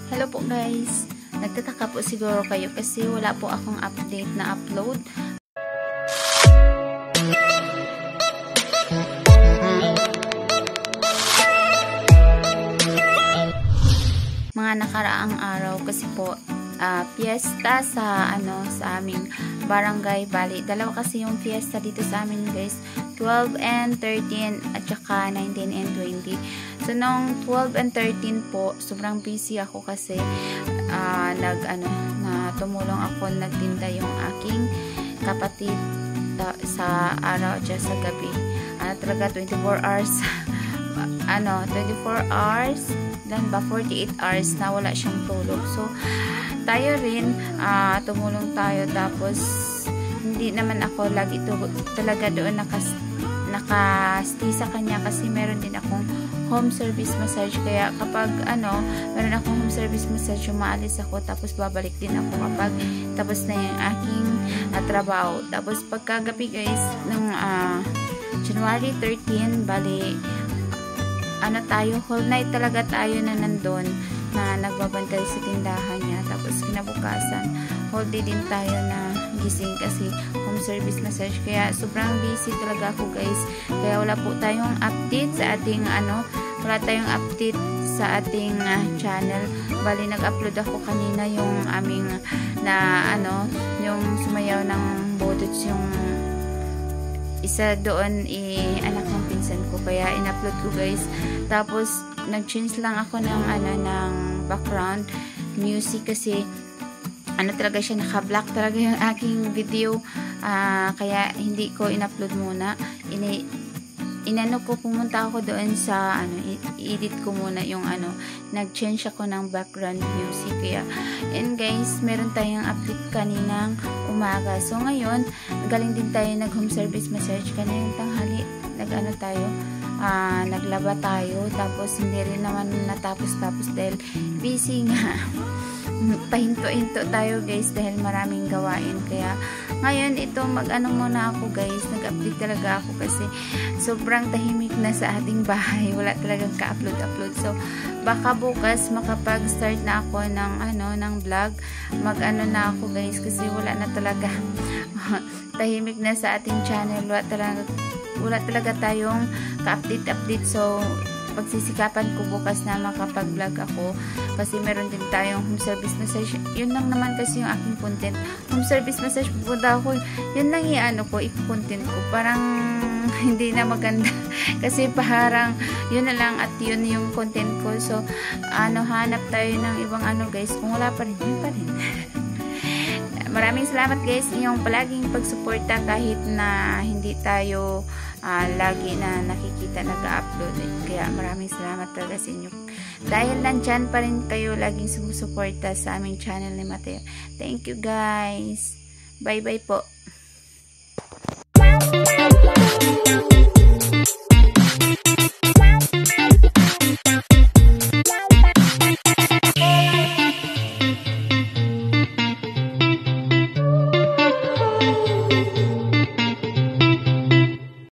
Hello po guys, nagtataka po siguro kayo kasi wala po akong update na upload. Mga nakaraang araw kasi po fiesta sa aming barangay. Bali, dalawa kasi yung fiesta dito sa amin guys, 12 and 13 at saka 19 and 20. So nung 12 and 13 po, sobrang busy ako kasi tumulong ako, nagtinda yung aking kapatid sa araw at sa gabi. Talaga 24 hours 24 hours then ba 48 hours na wala siyang tulog. So tayo rin tumulong tayo, tapos hindi naman ako lagi talaga doon nakastay sa kanya kasi meron din akong home service massage. Kaya kapag meron akong home service massage, umaalis ako tapos babalik din ako kapag tapos na yung aking trabaho. Tapos pagkagabi guys ng January 13, bali whole night talaga tayo na nandun na nagbabantay sa tindahan niya. Tapos kinabukasan whole day din tayo na gising kasi home service massage. Kaya sobrang busy talaga ako guys. Kaya wala po tayong update sa ating channel. Bali nag-upload ako kanina yung aming yung sumayaw ng bodots, yung isa doon anak ng pinsan ko, kaya in-upload ko guys. Tapos nag-change lang ako ng ng background music kasi talaga siya, naka-black talaga yung aking video, kaya hindi ko in-upload muna. Pumunta ako doon sa edit ko muna yung nag-change ako ng background music. Kaya and guys, meron tayong update kaninang umaga. So ngayon, galing din tayo nag home service massage kaninang tanghali. Naglaba tayo, tapos hindi rin naman natapos dahil busy nga. Pahinto-hinto tayo guys dahil maraming gawain. Kaya ngayon ito muna ako guys, nag-update talaga ako kasi sobrang tahimik na sa ating bahay, wala talagang ka-upload. So baka bukas makapag-start na ako ng vlog, na ako guys kasi wala na talaga tahimik na sa ating channel, wala talaga tayong ka-update. So pagsisikapan ko bukas na makapag-vlog ako kasi meron din tayong home service massage. Yun lang naman kasi yung aking content, home service massage. Pupunta ako, yun lang i-content ko, parang hindi na maganda kasi parang yun na lang at yun yung content ko. So hanap tayo ng ibang guys, kung wala pa rin, yun pa rin. Maraming salamat guys inyong palaging pagsuporta kahit na hindi tayo lagi na nakikita nag-upload. Kaya maraming salamat talaga sa inyo dahil nandyan pa rin kayo laging sumusuporta sa aming channel ni Mateo. Thank you guys. Bye bye po.